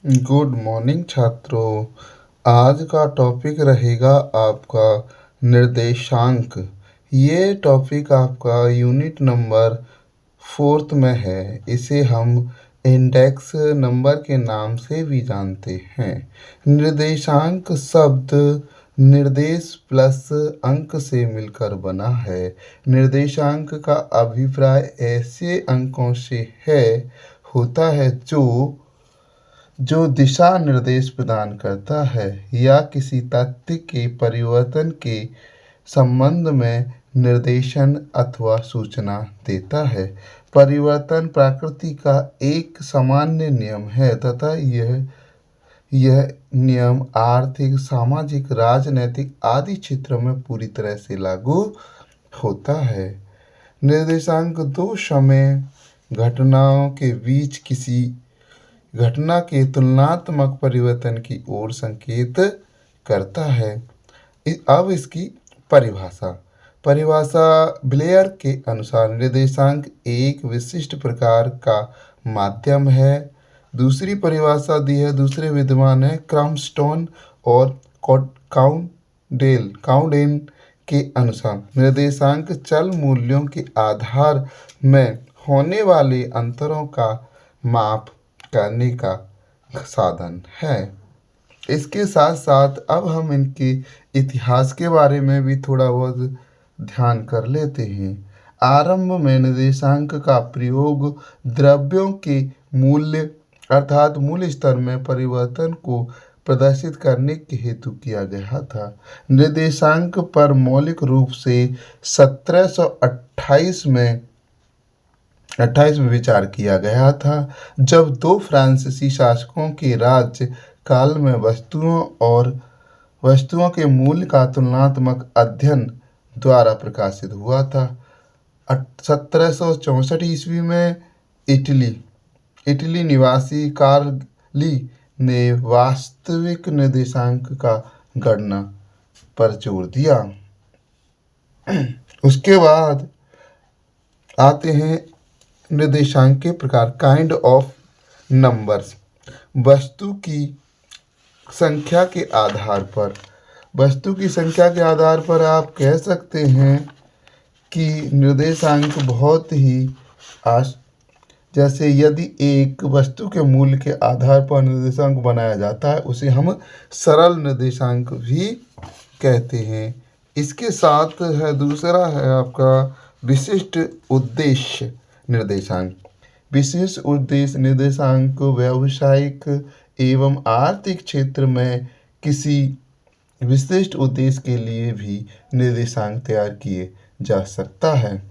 Good morning छात्रों। आज का टॉपिक रहेगा आपका निर्देशांक। ये टॉपिक आपका यूनिट नंबर 4th में है। इसे हम इंडेक्स नंबर के नाम से भी जानते हैं। निर्देशांक शब्द निर्देश प्लस अंक से मिलकर बना है। निर्देशांक का अभिप्राय ऐसे अंकों से होता है जो दिशा निर्देश प्रदान करता है या किसी तथ्य के परिवर्तन के संबंध में निर्देशन अथवा सूचना देता है। परिवर्तन प्रकृति का एक सामान्य नियम है तथा यह नियम आर्थिक, सामाजिक, राजनैतिक आदि क्षेत्रों में पूरी तरह से लागू होता है। निर्देशांक दो समय घटनाओं के बीच किसी घटना के तुलनात्मक परिवर्तन की ओर संकेत करता है। अब इसकी परिभाषा ब्लेयर के अनुसार निर्देशांक एक विशिष्ट प्रकार का माध्यम है। दूसरी परिभाषा दी है, दूसरे विद्वान है क्रॉम्स्टोन और काउडेन के अनुसार निर्देशांक चल मूल्यों के आधार में होने वाले अंतरों का माप करने का साधन है। इसके साथ साथ अब हम इनके इतिहास के बारे में भी थोड़ा बहुत ध्यान कर लेते हैं। आरंभ में निर्देशांक का प्रयोग द्रव्यों के मूल्य अर्थात मूल्य स्तर में परिवर्तन को प्रदर्शित करने के हेतु किया गया था। निर्देशांक पर मौलिक रूप से 1728 में विचार किया गया था, जब दो फ्रांसीसी शासकों के राज्य काल में वस्तुओं के मूल्य का तुलनात्मक अध्ययन द्वारा प्रकाशित हुआ था। 1764 ईस्वी में इटली निवासी कार्ली ने वास्तविक निर्देशांक का गणना पर जोर दिया। उसके बाद आते हैं निर्देशांक के प्रकार। Kind of numbers. वस्तु की संख्या के आधार पर आप कह सकते हैं कि निर्देशांक बहुत ही जैसे यदि एक वस्तु के मूल्य के आधार पर निर्देशांक बनाया जाता है उसे हम सरल निर्देशांक भी कहते हैं। इसके साथ है दूसरा है आपका विशिष्ट उद्देश्य निर्देशांक। विशेष उद्देश्य निर्देशांक व्यावसायिक एवं आर्थिक क्षेत्र में किसी विशिष्ट उद्देश्य के लिए भी निर्देशांक तैयार किए जा सकता है।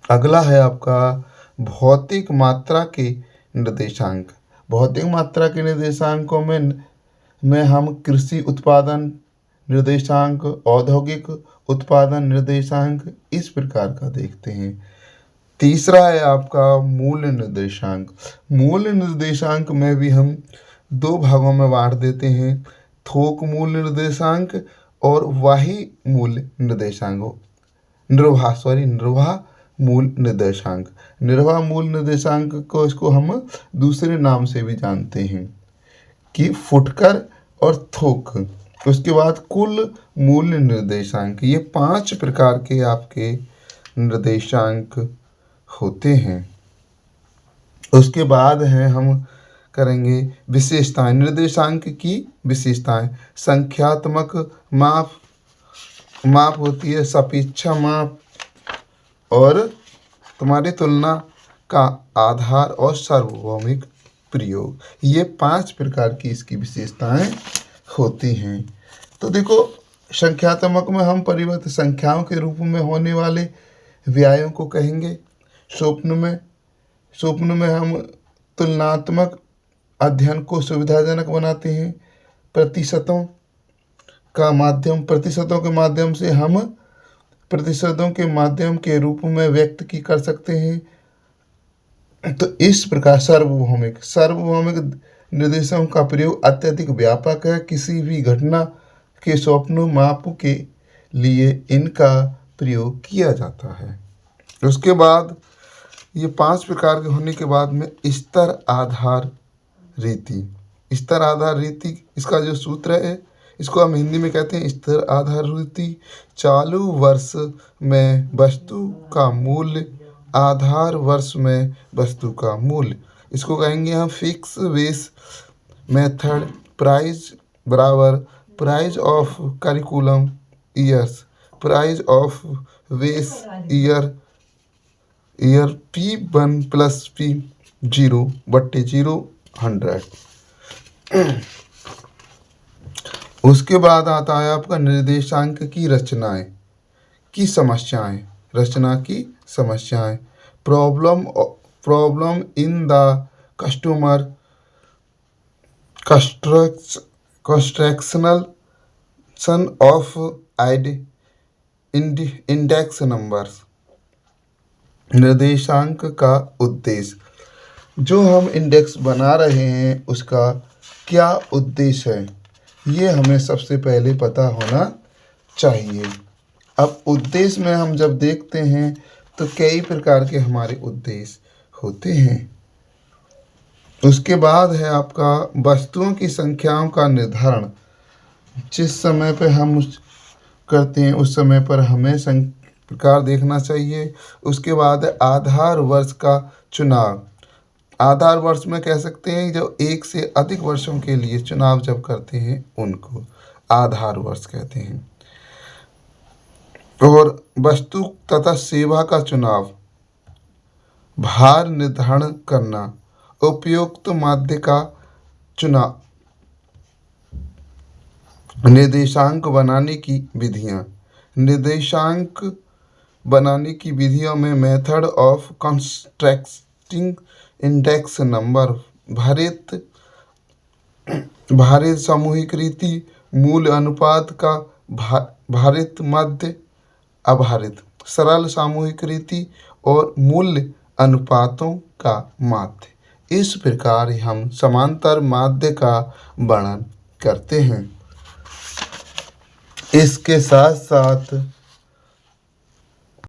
अगला है आपका भौतिक मात्रा के निर्देशांक। भौतिक मात्रा के निर्देशांकों में हम कृषि उत्पादन निर्देशांक, औद्योगिक उत्पादन निर्देशांक इस प्रकार का देखते हैं। तीसरा है आपका मूल्य निर्देशांक। मूल्य निर्देशांक में भी हम दो भागों में बांट देते हैं, थोक मूल्य निर्देशांक और वाही मूल्य निर्देशांक। निर्वाह मूल निर्देशांक। निर्वाह मूल निर्देशांक को इसको हम दूसरे नाम से भी जानते हैं कि फुटकर और थोक। उसके बाद कुल मूल्य निर्देशांक। ये 5 प्रकार के आपके निर्देशांक होते हैं। उसके बाद है हम करेंगे विशेषताएं। निर्देशांक की विशेषताएं संख्यात्मक माप होती है, सापेक्षा माप और तुम्हारी तुलना का आधार और सार्वभौमिक प्रयोग। ये 5 प्रकार की इसकी विशेषताएं होती हैं। तो देखो, संख्यात्मक में हम परिवर्त संख्याओं के रूप में होने वाले व्ययों को कहेंगे। स्वप्न में हम तुलनात्मक अध्ययन को सुविधाजनक बनाते हैं। प्रतिशतों के माध्यम से हम प्रतिशतों के माध्यम के रूप में व्यक्त की कर सकते हैं। तो इस प्रकार सार्वभौमिक निर्देशों का प्रयोग अत्यधिक व्यापक है। किसी भी घटना के स्वप्न माप के लिए इनका प्रयोग किया जाता है। उसके बाद ये 5 प्रकार के होने के बाद में स्तर आधार रीति। स्तर आधार रीति, इसका जो सूत्र है इसको हम हिंदी में कहते हैं स्तर आधार रीति। चालू वर्ष में वस्तु का मूल्य आधार वर्ष में वस्तु का मूल्य, इसको कहेंगे हम फिक्स बेस मेथड। प्राइस बराबर price of curriculum years, price of base year P1 plus P0 बट्टे 0 100। उसके बाद आता है आपका निर्देशांक की रचनाएं की समस्याएं, रचना की समस्याएं। Problem in the customer constructional son of index numbers. निर्देशांक का उद्देश्य, जो हम इंडेक्स बना रहे हैं उसका क्या उद्देश्य है, ये हमें सबसे पहले पता होना चाहिए। अब उद्देश्य में हम जब देखते हैं तो कई प्रकार के हमारे उद्देश्य होते हैं। उसके बाद है आपका वस्तुओं की संख्याओं का निर्धारण। जिस समय पे हम करते हैं उस समय पर हमें प्रकार देखना चाहिए। उसके बाद आधार वर्ष का चुनाव। आधार वर्ष में कह सकते हैं जो एक से अधिक वर्षों के लिए चुनाव जब करते हैं उनको आधार वर्ष कहते हैं। और वस्तु तथा सेवा का चुनाव, भार निर्धारण करना, उपयुक्त माध्य का चुनाव, निर्देशांक बनाने की विधियां। निर्देशांक बनाने की विधियों में method of constructing index number, भारित सामूहिक रीति, मूल अनुपात का भारित मध्य अभारित, सरल सामूहिक रीति और मूल्य अनुपातों का माध्य। इस प्रकार हम समांतर माध्य का वर्णन करते हैं। इसके साथ साथ